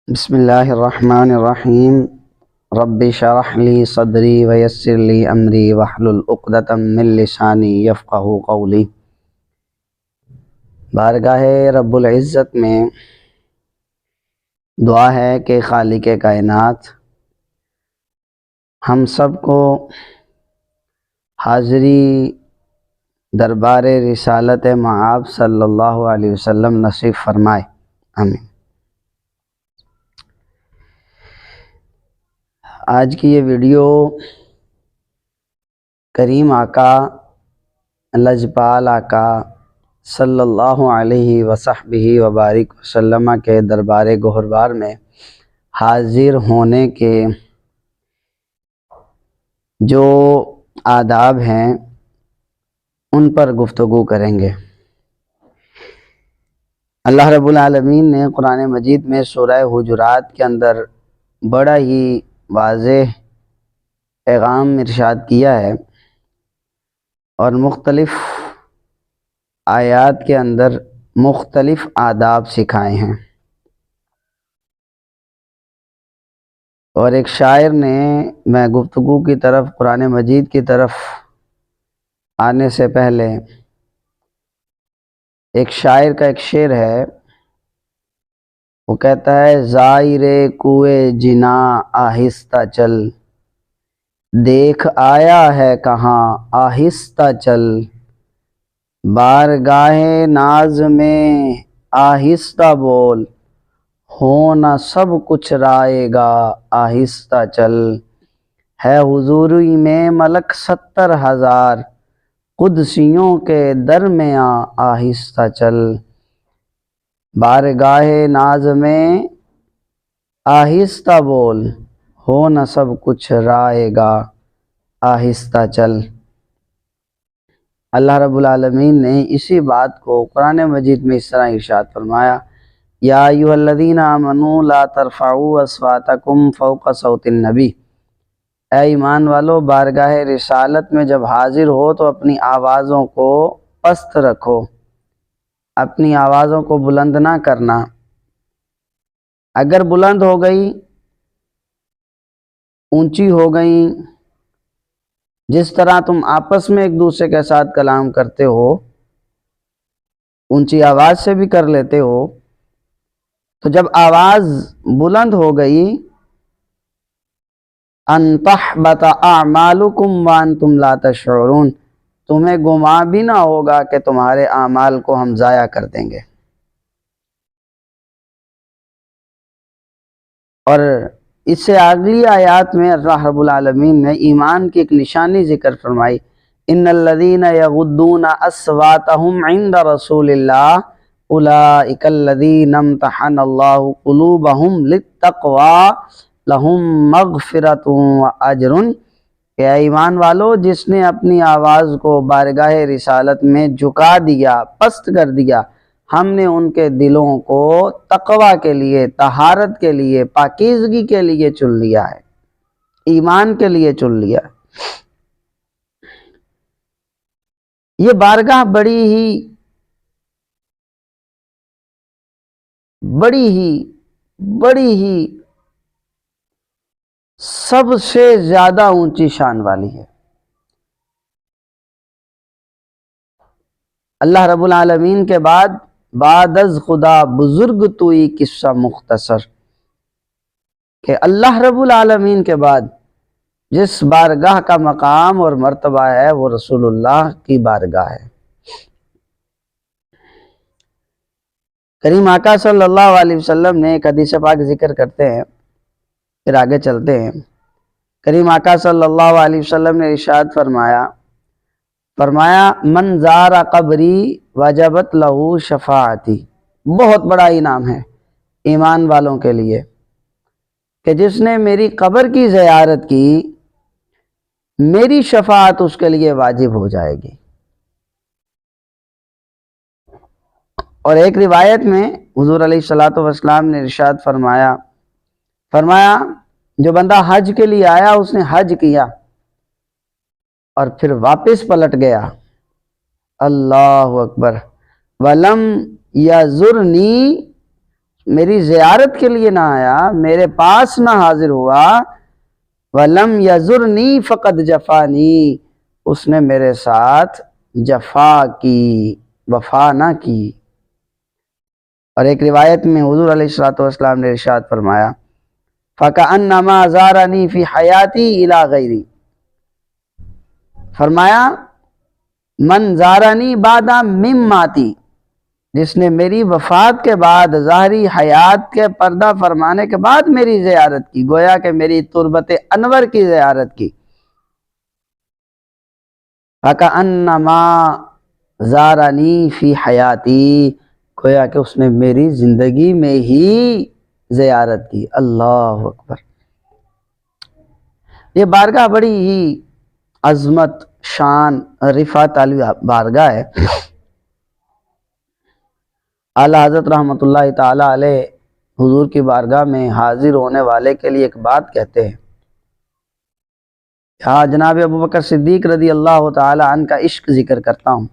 بسم اللہ الرحمن الرحیم رب اشرح لی صدری ویسر لی امری واحلل عقدۃ من لسانی یفقہوا قولی۔ بارگاہ رب العزت میں دعا ہے کہ خالق کائنات ہم سب کو حاضری دربار رسالت مآب صلی اللہ علیہ وسلم نصیب فرمائے، آمین۔ آج کی یہ ویڈیو کریم آقا لجپال آقا صلی اللہ علیہ وصحبہ وبارک وسلم کے دربار گہربار میں حاضر ہونے کے جو آداب ہیں ان پر گفتگو کریں گے۔ اللہ رب العالمین نے قرآن مجید میں سورہ حجرات کے اندر بڑا ہی واضح پیغام ارشاد کیا ہے اور مختلف آیات کے اندر مختلف آداب سکھائے ہیں۔ اور ایک شاعر نے، میں گفتگو کی طرف قرآن مجید کی طرف آنے سے پہلے، ایک شاعر کا ایک شعر ہے، وہ کہتا ہے: زائر کوئے جنا آہستہ چل، دیکھ آیا ہے کہاں آہستہ چل، بارگاہ ناز میں آہستہ بول، ہونا سب کچھ رائے گا آہستہ چل، ہے حضوری میں ملک 70,000، قدسیوں کے درمیاں آہستہ چل، بارگاہ ناز میں آہستہ بول، ہونا سب کچھ رائے گا آہستہ چل۔ اللہ رب العالمین نے اسی بات کو قرآن مجید میں اس طرح ارشاد فرمایا: یا ایھا الذین آمنوا لا ترفعوا اصواتکم فوق صوت النبی، اے ایمان والو، بارگاہ رسالت میں جب حاضر ہو تو اپنی آوازوں کو پست رکھو، اپنی آوازوں کو بلند نہ کرنا۔ اگر بلند ہو گئی، اونچی ہو گئیں، جس طرح تم آپس میں ایک دوسرے کے ساتھ کلام کرتے ہو، اونچی آواز سے بھی کر لیتے ہو، تو جب آواز بلند ہو گئی، ان تحبط اعمالکم وانتم لا تشعرون، تمہیں گمان بھی نہ ہوگا کہ تمہارے اعمال کو ہم ضائع کر دیں گے۔ اور اس سے اگلی آیات میں اللہ رب العالمین نے ایمان کی ایک نشانی ذکر فرمائی: ان الذین یغضون اصواتهم عند رسول اللہ اولئک الذین امتحن اللہ قلوبهم للتقوی لہم مغفرۃ واجر، کہ اے ایمان والو، جس نے اپنی آواز کو بارگاہ رسالت میں جھکا دیا، پست کر دیا، ہم نے ان کے دلوں کو تقوی کے لیے، طہارت کے لیے، پاکیزگی کے لیے چن لیا ہے، ایمان کے لیے چن لیا ہے۔ یہ بارگاہ بڑی ہی سب سے زیادہ اونچی شان والی ہے۔ اللہ رب العالمین کے بعد از خدا بزرگ توئی قصہ مختصر، کہ اللہ رب العالمین کے بعد جس بارگاہ کا مقام اور مرتبہ ہے وہ رسول اللہ کی بارگاہ ہے۔ کریم آقا صلی اللہ علیہ وسلم نے ایک حدیث پاک ذکر کرتے ہیں، پھر آگے چلتے ہیں۔ کریم آقا صلی اللہ علیہ وسلم نے ارشاد فرمایا من زار قبری وجبت لہو شفاعتی، بہت بڑا انعام ہے ایمان والوں کے لیے کہ جس نے میری قبر کی زیارت کی، میری شفاعت اس کے لیے واجب ہو جائے گی۔ اور ایک روایت میں حضور علیہ الصلوۃ والسلام نے ارشاد فرمایا جو بندہ حج کے لیے آیا، اس نے حج کیا اور پھر واپس پلٹ گیا، اللہ اکبر، وَلَمْ يَزُرْنِي، میری زیارت کے لیے نہ آیا، میرے پاس نہ حاضر ہوا، وَلَمْ يَزُرْنِي فَقَدْ جَفَانِي، اس نے میرے ساتھ جفا کی، وفا نہ کی۔ اور ایک روایت میں حضور علیہ الصلوۃ والسلام نے ارشاد فرمایا فَكَأَنَّمَا زَارَنِي فِي حَيَاتِي إِلَى غَيْرِي، فرمایا من زارنی بعد مماتی، جس نے میری وفات کے بعد ظاہری حیات کے پردہ فرمانے کے بعد میری زیارت کی، گویا کہ میری تربت انور کی زیارت کی، فَكَأَنَّمَا زَارَنِي فِي حَيَاتِي، گویا کہ اس نے میری زندگی میں ہی زیارت کی۔ اللہ اکبر۔ یہ بارگاہ بڑی ہی عظمت، شان، رفعت والی بارگاہ ہے۔ اعلیٰ حضرت رحمۃ اللہ تعالی علیہ حضور کی بارگاہ میں حاضر ہونے والے کے لیے ایک بات کہتے ہیں۔ ہاں، جناب ابو بکر صدیق رضی اللہ تعالی عنہ کا عشق ذکر کرتا ہوں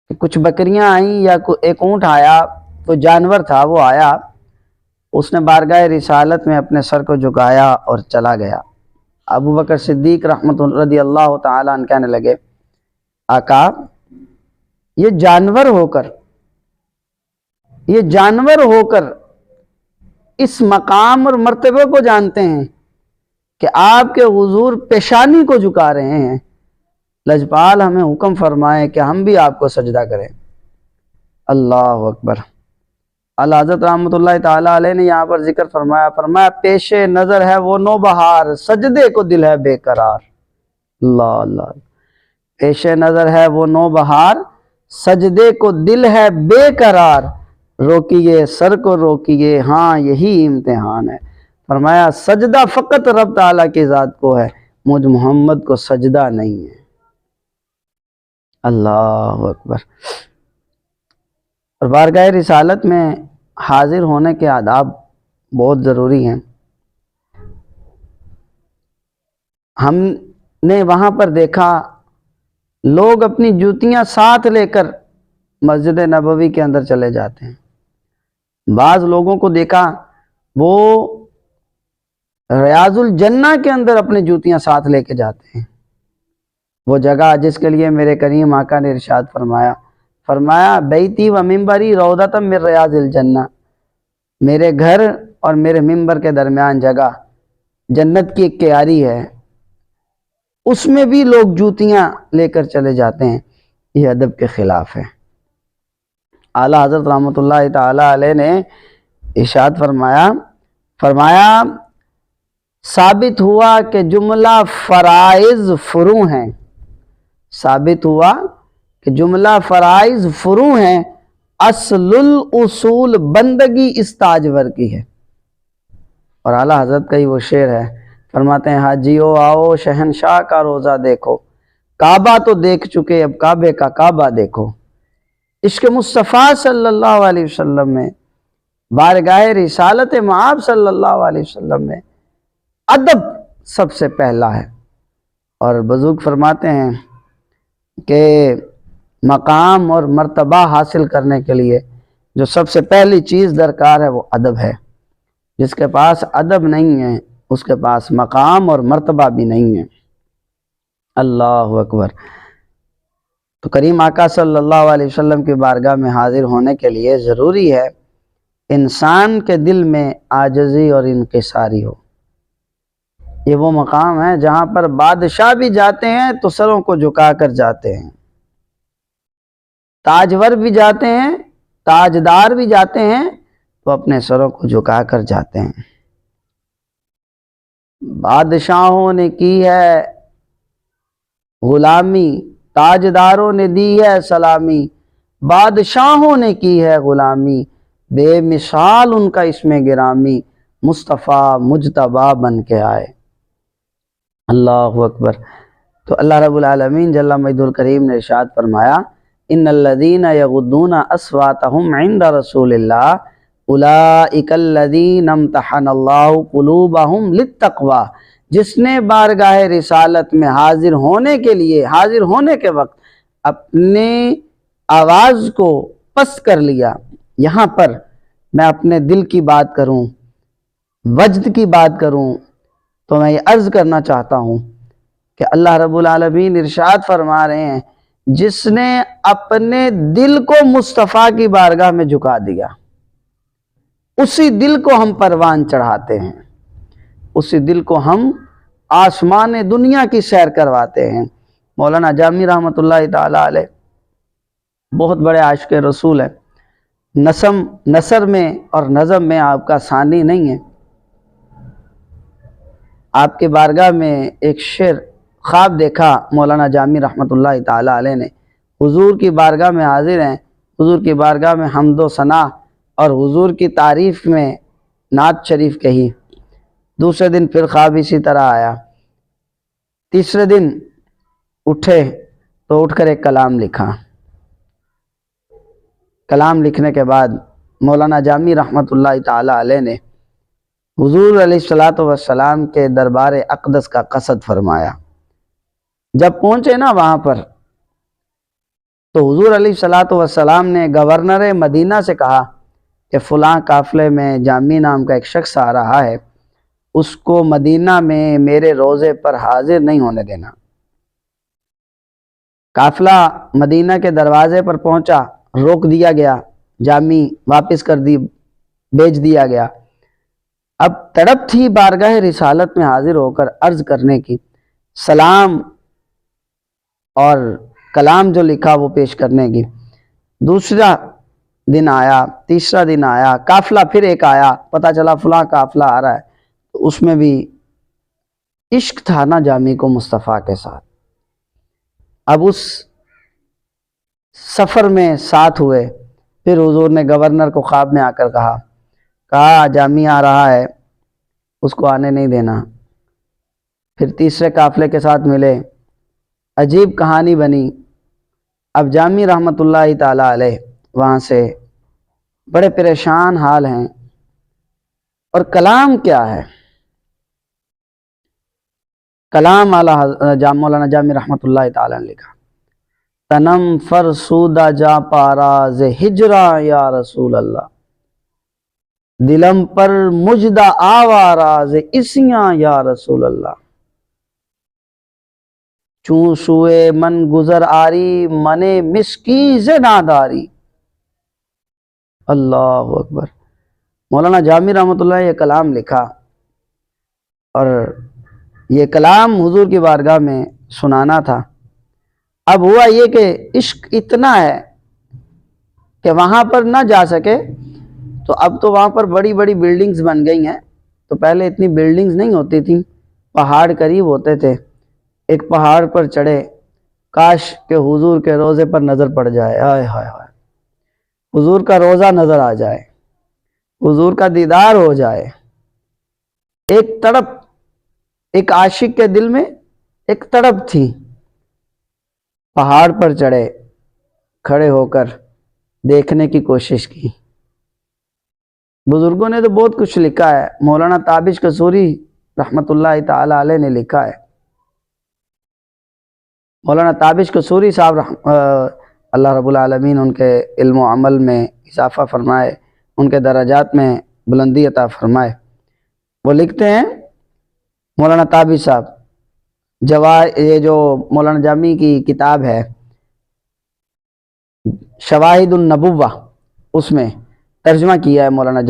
کہ کچھ بکریاں آئیں یا ایک اونٹ آیا، تو جانور تھا، وہ آیا، اس نے بارگاہ رسالت میں اپنے سر کو جھکایا اور چلا گیا۔ ابو بکر صدیق رحمۃ اللہ رضی اللہ تعالی عنہ کہنے لگے آقا، یہ جانور ہو کر اس مقام اور مرتبے کو جانتے ہیں کہ آپ کے حضور پیشانی کو جھکا رہے ہیں، لجپال ہمیں حکم فرمائے کہ ہم بھی آپ کو سجدہ کریں۔ اللہ اکبر۔ اعلیٰ حضرت رحمۃ اللہ تعالیٰ علیہ نے یہاں پر ذکر فرمایا پیش نظر ہے وہ نوبہار، سجدے کو دل ہے بے قرار۔ اللہ اللہ۔ پیش نظر ہے وہ نوبہار، سجدے کو دل ہے بے قرار، روکیے سر کو روکیے، ہاں یہی امتحان ہے۔ فرمایا سجدہ فقط رب تعالیٰ کی ذات کو ہے، مجھ محمد کو سجدہ نہیں ہے۔ اللہ اکبر۔ اور بارگاہ رسالت میں حاضر ہونے کے آداب بہت ضروری ہیں۔ ہم نے وہاں پر دیکھا لوگ اپنی جوتیاں ساتھ لے کر مسجد نبوی کے اندر چلے جاتے ہیں۔ بعض لوگوں کو دیکھا وہ ریاض الجنہ کے اندر اپنی جوتیاں ساتھ لے کے جاتے ہیں، وہ جگہ جس کے لیے میرے کریم آقا نے ارشاد فرمایا بیتی و ممبری روضۃ من ریاض الجنہ، میرے گھر اور میرے ممبر کے درمیان جگہ جنت کی ایک کیاری ہے، اس میں بھی لوگ جوتیاں لے کر چلے جاتے ہیں، یہ ادب کے خلاف ہے۔ اعلیٰ حضرت رحمۃ اللہ تعالی علیہ نے ارشاد فرمایا ثابت ہوا کہ جملہ فرائض فروع ہیں، ثابت ہوا کہ جملہ فرائض فروع ہیں، اصل الاصول بندگی اس تاجور کی ہے۔ اور اعلیٰ حضرت کا ہی وہ شعر ہے، فرماتے ہیں حاجیو آؤ شہنشاہ کا روزہ دیکھو، کعبہ تو دیکھ چکے اب کعبے کا کعبہ دیکھو۔ عشق مصطفیٰ صلی اللہ علیہ وسلم میں، بارگاہ رسالت مآب صلی اللہ علیہ وسلم میں ادب سب سے پہلا ہے۔ اور بزرگ فرماتے ہیں کہ مقام اور مرتبہ حاصل کرنے کے لیے جو سب سے پہلی چیز درکار ہے وہ ادب ہے۔ جس کے پاس ادب نہیں ہے اس کے پاس مقام اور مرتبہ بھی نہیں ہے۔ اللہ اکبر۔ تو کریم آقا صلی اللہ علیہ وسلم کی بارگاہ میں حاضر ہونے کے لیے ضروری ہے انسان کے دل میں عاجزی اور انکساری ہو۔ یہ وہ مقام ہے جہاں پر بادشاہ بھی جاتے ہیں تو سروں کو جھکا کر جاتے ہیں، تاجور بھی جاتے ہیں، تاجدار بھی جاتے ہیں تو اپنے سروں کو جھکا کر جاتے ہیں۔ بادشاہوں نے کی ہے غلامی، تاجداروں نے دی ہے سلامی، بادشاہوں نے کی ہے غلامی، بے مثال ان کا اس میں گرامی، مصطفیٰ مجتبیٰ بن کے آئے۔ اللہ اکبر۔ تو اللہ رب العالمین جل مجدہ الکریم نے ارشاد فرمایا ان الذین یغضون اصواتهم عند رسول اللہ اولئک الذین امتحن اللہ قلوبهم للتقوی، جس نے بارگاہ رسالت میں حاضر ہونے کے وقت اپنے آواز کو پست کر لیا۔ یہاں پر میں اپنے دل کی بات کروں، وجد کی بات کروں، تو میں یہ عرض کرنا چاہتا ہوں کہ اللہ رب العالمین ارشاد فرما رہے ہیں جس نے اپنے دل کو مصطفیٰ کی بارگاہ میں جھکا دیا، اسی دل کو ہم پروان چڑھاتے ہیں، اسی دل کو ہم آسمان دنیا کی سیر کرواتے ہیں۔ مولانا جامی رحمۃ اللہ تعالیٰ علیہ بہت بڑے عاشق رسول ہیں، نثر میں اور نظم میں آپ کا ثانی نہیں ہے۔ آپ کے بارگاہ میں ایک شعر خواب دیکھا مولانا جامی رحمۃ اللہ تعالیٰ علیہ نے، حضور کی بارگاہ میں حاضر ہیں، حضور کی بارگاہ میں حمد و ثنا اور حضور کی تعریف میں نعت شریف کہی۔ دوسرے دن پھر خواب اسی طرح آیا، تیسرے دن اٹھے تو اٹھ کر ایک کلام لکھا۔ کلام لکھنے کے بعد مولانا جامی رحمۃ اللہ تعالیٰ علیہ نے حضور علیہ السلام کے دربار اقدس کا قصد فرمایا۔ جب پہنچے نا وہاں پر تو حضور علیہ السلام نے گورنر مدینہ سے کہا کہ فلاں قافلے میں جامی نام کا ایک شخص آ رہا ہے، اس کو مدینہ میں میرے روضے پر حاضر نہیں ہونے دینا۔ قافلہ مدینہ کے دروازے پر پہنچا، روک دیا گیا، جامی واپس بیچ دیا گیا۔ اب تڑپ تھی بارگاہ رسالت میں حاضر ہو کر عرض کرنے کی، سلام اور کلام جو لکھا وہ پیش کرنے کی۔ دوسرا دن آیا، تیسرا دن آیا، قافلہ پھر ایک آیا، پتہ چلا فلاں قافلہ آ رہا ہے، تو اس میں بھی عشق تھا نا جامی کو مصطفیٰ کے ساتھ۔ اب اس سفر میں ساتھ ہوئے، پھر حضور نے گورنر کو خواب میں آ کر کہا جامی آ رہا ہے، اس کو آنے نہیں دینا۔ پھر تیسرے قافلے کے ساتھ ملے، عجیب کہانی بنی۔ اب جامی رحمۃ اللہ تعالیٰ علیہ وہاں سے بڑے پریشان حال ہیں، اور کلام کیا ہے؟ کلام مولانا جامی رحمۃ اللہ تعالیٰ نے لکھا، تنم فرسودہ جا پارا ز ہجراں یا رسول اللہ، دلم پر مجدہ آوارا ز اسیاں یا رسول اللہ، چون سوئے من گزر آری منے مسکین ز ناداری۔ اللہ اکبر۔ مولانا جامی رحمۃ اللہ یہ کلام لکھا، اور یہ کلام حضور کی بارگاہ میں سنانا تھا۔ اب ہوا یہ کہ عشق اتنا ہے کہ وہاں پر نہ جا سکے، تو اب تو وہاں پر بڑی بڑی بلڈنگز بن گئی ہیں، تو پہلے اتنی بلڈنگز نہیں ہوتی تھیں، پہاڑ قریب ہوتے تھے۔ ایک پہاڑ پر چڑھے، کاش کہ حضور کے روضے پر نظر پڑ جائے، ہائے ہائے ہائے، حضور کا روضہ نظر آ جائے، حضور کا دیدار ہو جائے۔ ایک تڑپ، ایک عاشق کے دل میں ایک تڑپ تھی۔ پہاڑ پر چڑھے، کھڑے ہو کر دیکھنے کی کوشش کی۔ بزرگوں نے تو بہت کچھ لکھا ہے، مولانا تابش قصوری رحمۃ اللہ تعالی علیہ نے لکھا ہے۔ مولانا تابش قصوری صاحب اللہ رب العالمین ان کے علم و عمل میں اضافہ فرمائے، ان کے درجات میں بلندی عطا فرمائے۔ وہ لکھتے ہیں مولانا تابش صاحب، یہ جو مولانا جامی کی کتاب ہے شواہد النبوہ، اس میں ترجمہ کیا ہے مولانا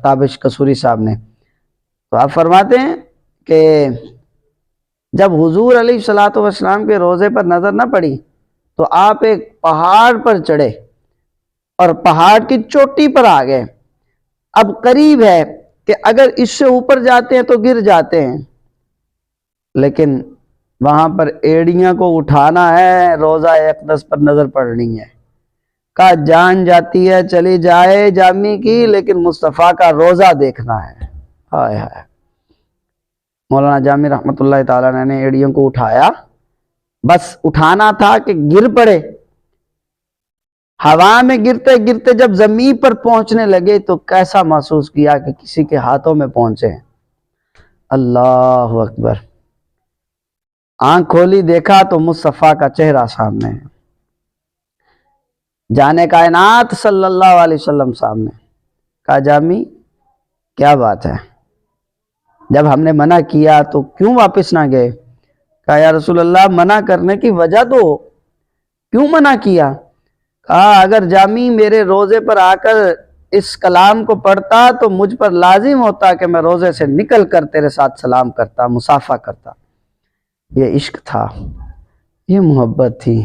تابش قصوری صاحب نے۔ تو آپ فرماتے ہیں کہ جب حضور علیہ السلام کے روضے پر نظر نہ پڑی تو آپ ایک پہاڑ پر چڑھے اور پہاڑ کی چوٹی پر آ گئے۔ اب قریب ہے کہ اگر اس سے اوپر جاتے ہیں تو گر جاتے ہیں، لیکن وہاں پر ایڑیاں کو اٹھانا ہے، روضہ اقدس پر نظر پڑنی ہے۔ کہا جان جاتی ہے چلی جائے جامی کی، لیکن مصطفیٰ کا روضہ دیکھنا ہے۔ ہائے ہائے۔ مولانا جامی رحمۃ اللہ تعالیٰ نے ایڑیوں کو اٹھایا، بس اٹھانا تھا کہ گر پڑے۔ ہوا میں گرتے گرتے جب زمین پر پہنچنے لگے تو کیسا محسوس کیا کہ کسی کے ہاتھوں میں پہنچے ہیں۔ اللہ اکبر۔ آنکھ کھولی، دیکھا تو مصطفیٰ کا چہرہ سامنے ہے، جانے کائنات صلی اللہ علیہ وسلم سامنے۔ کہا جامی کیا بات ہے، جب ہم نے منع کیا تو کیوں واپس نہ گئے؟ کہا یا رسول اللہ منع کرنے کی وجہ تو کیوں منع کیا؟ کہا اگر جامی میرے روزے پر آ کر اس کلام کو پڑھتا تو مجھ پر لازم ہوتا کہ میں روزے سے نکل کر تیرے ساتھ سلام کرتا، مصافحہ کرتا۔ یہ عشق تھا، یہ محبت تھی،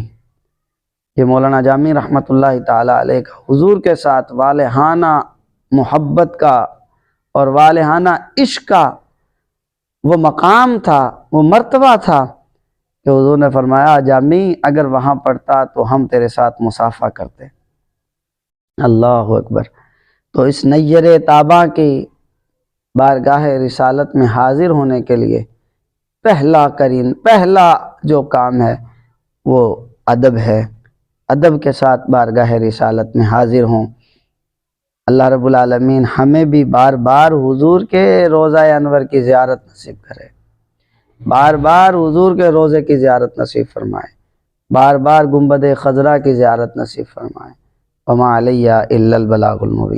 یہ مولانا جامی رحمۃ اللہ تعالی علیہ کا حضور کے ساتھ والہانہ محبت کا اور والہانہ عشق کا وہ مقام تھا، وہ مرتبہ تھا کہ حضور نے فرمایا جامی اگر وہاں پڑھتا تو ہم تیرے ساتھ مصافحہ کرتے۔ اللہ اکبر۔ تو اس نیر تاباں کی بارگاہ رسالت میں حاضر ہونے کے لیے پہلا جو کام ہے وہ ادب ہے، ادب کے ساتھ بارگاہ رسالت میں حاضر ہوں۔ اللہ رب العالمین ہمیں بھی بار بار حضور کے روضہ انور کی زیارت نصیب کرے، بار بار حضور کے روضے کی زیارت نصیب فرمائے، بار بار گنبد خضرا کی زیارت نصیب فرمائے۔ وما علیہ الا البلاغ المبین۔